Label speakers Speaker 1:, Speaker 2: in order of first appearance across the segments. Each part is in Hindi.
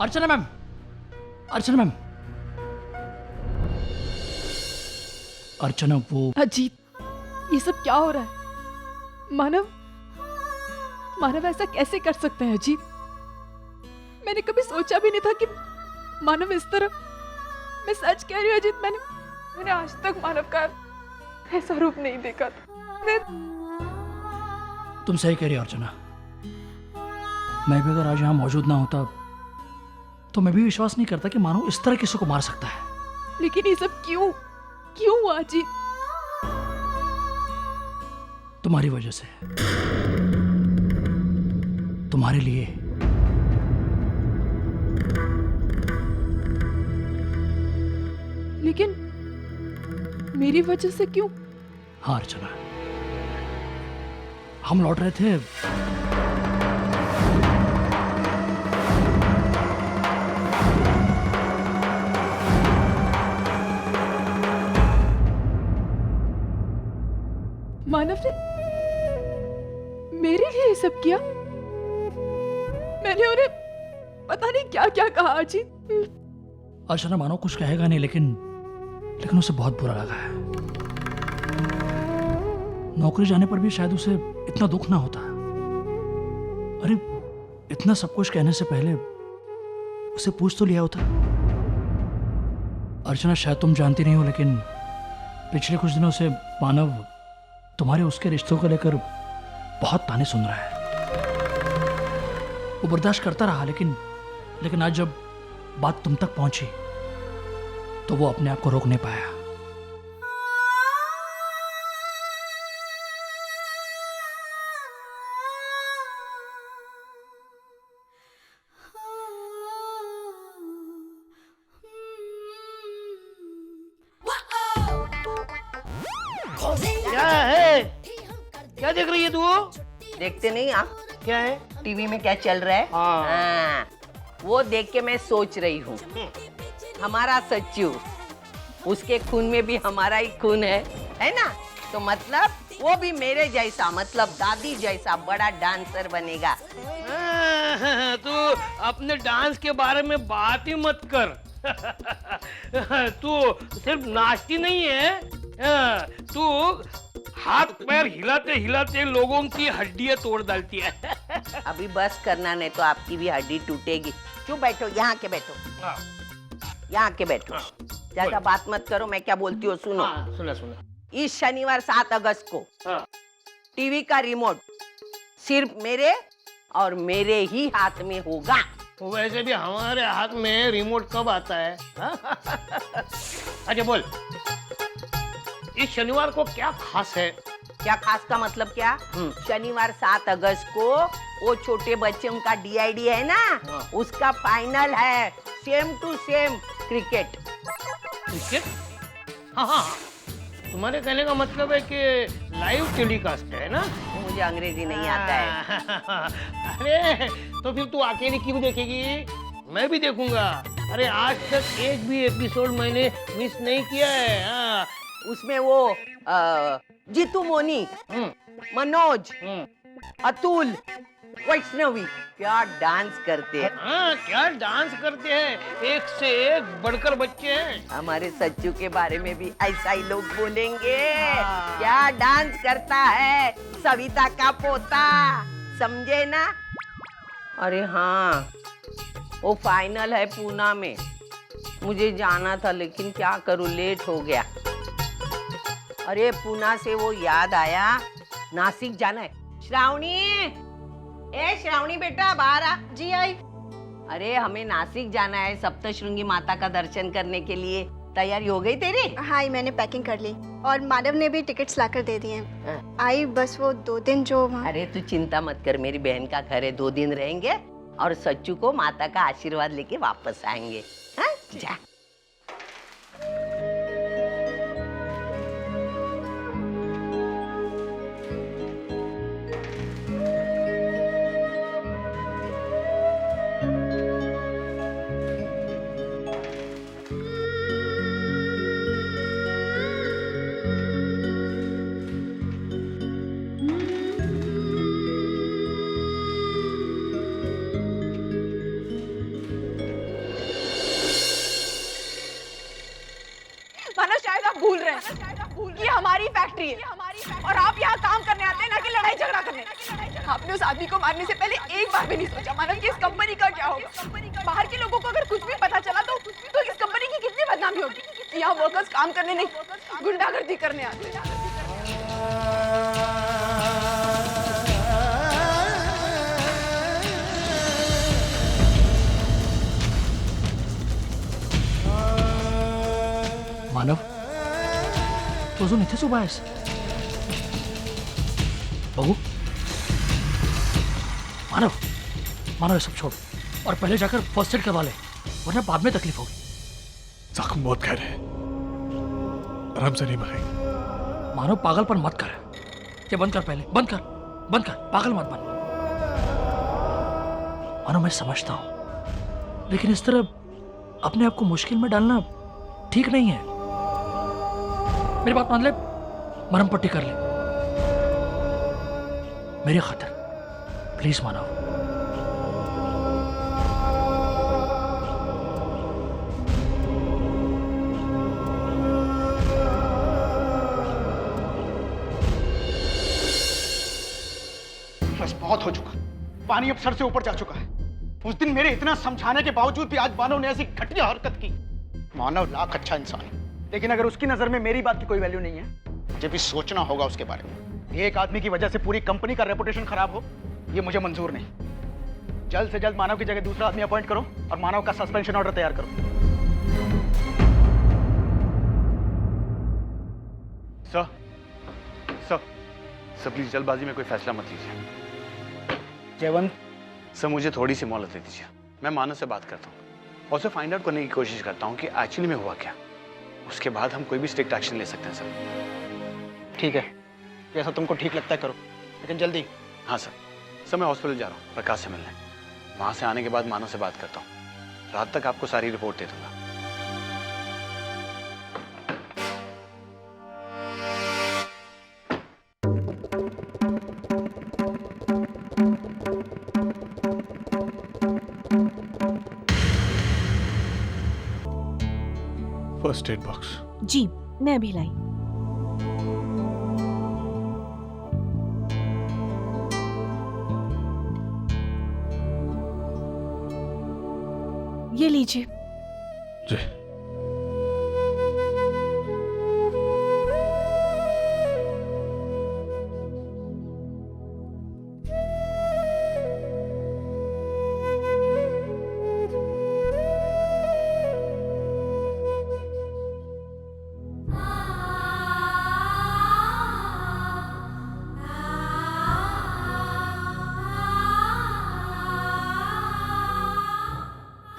Speaker 1: अर्चना मैम, अर्चना मैम, अर्चना वो
Speaker 2: अजीत, ये सब क्या हो रहा है? मानव मानव ऐसा कैसे कर सकते हैं अजीत? मैंने कभी सोचा भी नहीं था कि मानव इस तरह। मैं सच कह रही हूँ अजीत, मैंने आज तक मानव का ऐसा रूप नहीं देखा था।
Speaker 1: तुम सही कह रही हो अर्चना। मैं भी अगर आज यहाँ मौजूद ना होता तो मैं भी विश्वास नहीं करता कि मानव इस तरह किसी को मार सकता है।
Speaker 2: लेकिन ये सब क्यों क्यों हुआ अजीत?
Speaker 1: तुम्हारी वजह से, तुम्हारे लिए।
Speaker 2: लेकिन मेरी वजह से क्यों?
Speaker 1: हाँ अर्चना, हम लौट रहे थे
Speaker 2: मानव ने मेरे लिए ये सब किया। मैंने उन्हें पता नहीं क्या क्या कहा अजीत।
Speaker 1: अर्चना, मानो कुछ कहेगा नहीं, लेकिन उसे बहुत बुरा लगा है। नौकरी जाने पर भी शायद उसे इतना दुख ना होता। अरे इतना सब कुछ कहने से पहले उसे पूछ तो लिया होता। अर्चना, शायद तुम जानती नहीं हो, लेकिन पिछले कुछ दिनों से मानव तुम्हारे उसके रिश्तों को लेकर बहुत ताने सुन रहा है। वो बर्दाश्त करता रहा, लेकिन आज जब बात तुम तक पहुंची तो वो अपने आप को रोक नहीं पाया।
Speaker 3: क्या है? क्या देख रही है तू?
Speaker 4: देखते नहीं आप?
Speaker 3: क्या है?
Speaker 4: टीवी में क्या चल रहा है?
Speaker 3: हाँ।
Speaker 4: वो देख के मैं सोच रही हूँ, हमारा सच्चू, उसके खून में भी हमारा ही खून है ना? तो मतलब वो भी मेरे जैसा, मतलब दादी जैसा बड़ा डांसर बनेगा।
Speaker 3: तू अपने डांस के बारे में बात ही मत कर। तू सिर्फ नाचती नहीं है, तू हाथ पैर हिलाते हिलाते लोगों की हड्डियां तोड़ डालती है।
Speaker 4: अभी बस करना, नहीं तो आपकी भी हड्डी टूटेगी। क्यों बैठो, यहाँ के बैठो, यहाँ के बैठो। ज्यादा बात मत करो, मैं क्या बोलती हूँ सुनो।
Speaker 3: सुना सुना।
Speaker 4: इस शनिवार 7 अगस्त को टीवी का रिमोट सिर्फ मेरे और मेरे ही हाथ में होगा।
Speaker 3: वैसे भी हमारे हाथ में रिमोट कब आता है? अच्छा बोल, इस शनिवार को क्या खास है?
Speaker 4: क्या खास का मतलब क्या? शनिवार 7 अगस्त को वो छोटे बच्चे, उनका डीआईडी है ना, उसका फाइनल है, same to same cricket.
Speaker 3: Cricket? हाँ, तुम्हारे कहने का मतलब है कि लाइव टेलीकास्ट है ना?
Speaker 4: मुझे अंग्रेजी नहीं आता है।
Speaker 3: अरे तो फिर तू अकेली क्यों देखेगी? मैं भी देखूंगा। अरे आज तक एक भी एपिसोड मैंने मिस नहीं किया है।
Speaker 4: उसमें वो जीतू मोनी, मनोज, अतुल, वैष्णवी क्या डांस करते हैं।
Speaker 3: हाँ, क्या डांस करते हैं, एक से एक बढ़कर बच्चे हैं।
Speaker 4: हमारे सच्चू के बारे में भी ऐसा ही लोग बोलेंगे। क्या डांस करता है, सविता का पोता, समझे ना? अरे हाँ, वो फाइनल है पूना में, मुझे जाना था लेकिन क्या करूँ, लेट हो गया। अरे पूना से वो याद आया, नासिक जाना है। श्रावणी, ए श्रावणी बेटा बाहर आ।
Speaker 5: जी आई।
Speaker 4: अरे हमें नासिक जाना है सप्तशृंगी माता का दर्शन करने के लिए। तैयारी हो गई तेरी?
Speaker 5: हाँ, मैंने पैकिंग कर ली और मानव ने भी टिकट्स लाकर दे दिए हैं। आई बस वो 2 दिन जो वहाँ।
Speaker 4: अरे तू चिंता मत कर, मेरी बहन का घर है, 2 दिन रहेंगे और सच्चू को माता का आशीर्वाद लेके वापस आएंगे। हाँ जा।
Speaker 2: ये हमारी फैक्ट्री है और आप यहाँ काम करने आते हैं ना कि लड़ाई झगड़ा करने। आपने उस आदमी को मारने से पहले एक बार भी नहीं सोचा मानव कि इस कंपनी का क्या होगा। बाहर के लोगों को अगर कुछ भी पता चला तो इस कंपनी की कितनी बदनामी होगी। यहाँ वर्कर्स काम करने नहीं, गुंडागर्दी करने आते हैं।
Speaker 1: मानव, तू अजून इथेच उभा आहेस? बघू मानव, मानव ये सब छोड़ और पहले जाकर फर्स्ट एड करवा ले, वरना बाद में तकलीफ होगी।
Speaker 6: जख्म बहुत गहरे हैं, आराम से नहीं भाई।
Speaker 1: मानव पागलपन मत कर, ये बंद कर, पहले बंद कर, पागल मत बन। मानव मैं समझता हूं, लेकिन इस तरह अपने आप को मुश्किल में डालना ठीक नहीं है। मेरी बात मान ले, मरहम पट्टी कर ले मेरी खातिर, प्लीज मानव।
Speaker 7: बस बहुत हो चुका, पानी अब सर से ऊपर जा चुका है। उस दिन मेरे इतना समझाने के बावजूद भी आज मानव ने ऐसी घटिया हरकत की। मानव लाख अच्छा इंसान है, लेकिन अगर उसकी नजर में मेरी बात की कोई वैल्यू नहीं है, मुझे भी सोचना होगा उसके बारे में। एक आदमी की वजह से पूरी कंपनी का रेपुटेशन खराब हो, ये मुझे मंजूर नहीं। जल्द से जल्द मानव की जगह दूसरा आदमी अपॉइंट करो और मानव का सस्पेंशन ऑर्डर तैयार करो।
Speaker 8: सर प्लीज जल्दबाजी में कोई फैसला मत लीजिए।
Speaker 7: जयवंत,
Speaker 8: सर मुझे थोड़ी सी मोहलत दे दीजिए, मैं मानव से बात करता हूँ और उसे फाइंड आउट करने की कोशिश करता हूँ कि एक्चुअली में हुआ क्या। उसके बाद हम कोई भी स्ट्रिक्ट एक्शन ले सकते हैं सर।
Speaker 7: ठीक है, जैसा तुमको ठीक लगता है करो, लेकिन जल्दी।
Speaker 8: हाँ सर मैं हॉस्पिटल जा रहा हूँ प्रकाश से मिलने। वहाँ से आने के बाद मानव से बात करता हूँ, रात तक आपको सारी रिपोर्ट दे दूंगा।
Speaker 6: First aid box.
Speaker 9: जी मैं अभी लाई। ये लीजिए।
Speaker 6: जी।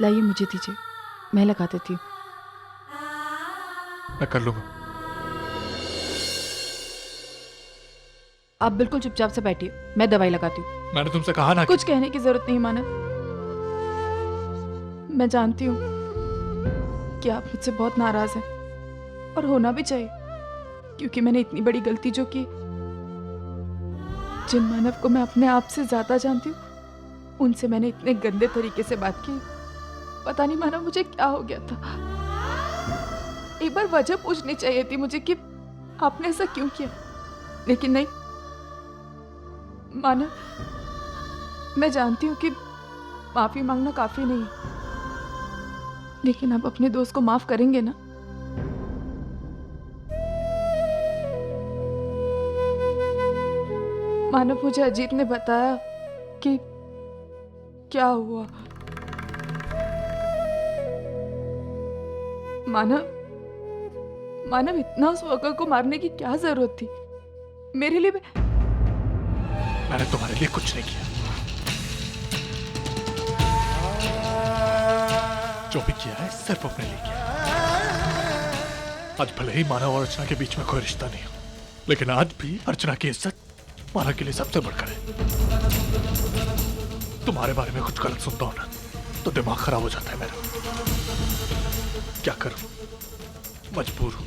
Speaker 2: लाइए मुझे दीजिए, मैं लगा देती हूँ।
Speaker 6: मैं कर लूंगा।
Speaker 2: आप बिल्कुल चुपचाप से बैठिए, मैं दवाई लगाती हूँ।
Speaker 6: मैंने तुमसे कहा ना
Speaker 2: कुछ कहने की जरूरत नहीं मानव, मैं जानती हूँ कि आप मुझसे बहुत नाराज हैं और होना भी चाहिए, क्योंकि मैंने इतनी बड़ी गलती जो की। जिन मानव को मैं अपने आप से ज्यादा जानती हूँ उनसे मैंने इतने गंदे तरीके से बात की। पता नहीं मानव मुझे क्या हो गया था। एक बार वजह पूछनी चाहिए थी मुझे कि आपने ऐसा क्यों किया, लेकिन नहीं मानव, मैं जानती हूँ कि माफी मांगना काफी नहीं है, लेकिन आप अपने दोस्त को माफ करेंगे ना? मानव, मुझे अजीत ने बताया कि क्या हुआ। मानव, इतना उस वर्कर को मारने की क्या जरूरत थी? मेरे लिए
Speaker 6: मैंने तुम्हारे लिए कुछ नहीं किया। जो भी किया है सिर्फ अपने लिए किया। आज भले ही मानव और अर्चना के बीच में कोई रिश्ता नहीं हो, लेकिन आज भी अर्चना की इज्जत मानव के लिए सबसे बढ़कर है। तुम्हारे बारे में कुछ गलत सुनता हूं ना तो दिमाग खराब हो जाता है मेरा। क्या करूं, मजबूर हूं।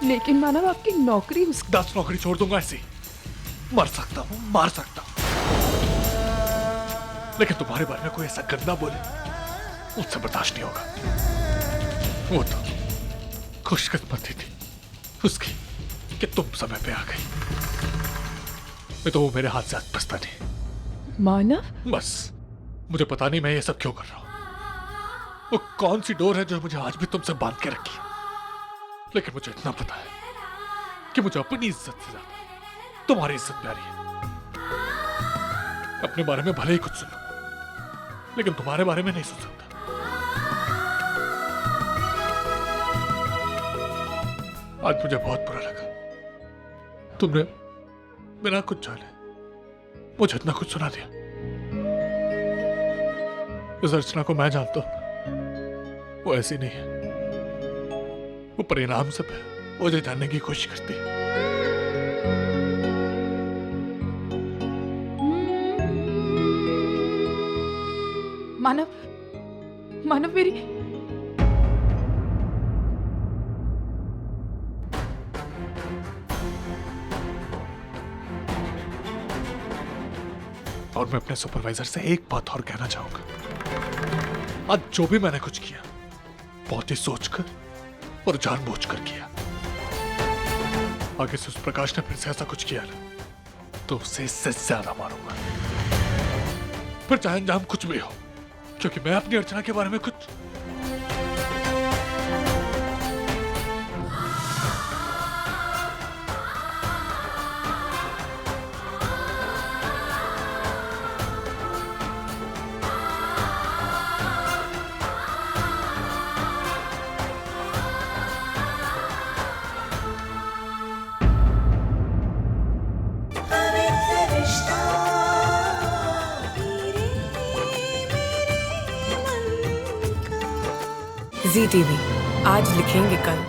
Speaker 2: लेकिन मानव, आपकी नौकरी
Speaker 6: 10 नौकरी छोड़ दूंगा ऐसी। मर सकता हूं, मार सकता हूं, लेकिन तुम्हारे बारे में कोई ऐसा गंदा बोले मुझसे बर्दाश्त नहीं होगा। वो तो खुशकिस्मती थी उसकी कि तुम समय पे आ गई। मैं तो वो मेरे हाथ से आज बचता नहीं।
Speaker 2: मानव,
Speaker 6: बस मुझे पता नहीं मैं ये सब क्यों कर रहा हूं। वो कौन सी डोर है जो मुझे आज भी तुमसे बांध के रखी है, लेकिन मुझे इतना पता है कि मुझे अपनी इज्जत से ज्यादा तुम्हारी इज्जत प्यारी है। अपने बारे में भले ही कुछ सुनो, लेकिन तुम्हारे बारे में नहीं सुन सकता। आज मुझे बहुत बुरा लगा। तुमने बिना कुछ जाने मुझे इतना कुछ सुना दिया। इस अर्चना को मैं जानता हूं, वो ऐसी नहीं है। वो परिणाम से मुझे जानने की कोशिश करती है।
Speaker 2: मानव, मानव मेरी
Speaker 6: और मैं अपने सुपरवाइजर से एक बात और कहना चाहूंगा। आज जो भी मैंने कुछ किया बहुत ही सोचकर और जानबूझकर किया। आगे से उस प्रकाश ने फिर से ऐसा कुछ किया ना तो उसे इससे ज्यादा मारूंगा, फिर चाहे अंजाम कुछ भी हो, क्योंकि मैं अपनी अर्चना के बारे में कुछ
Speaker 9: ZTV, आज लिखेंगे कल।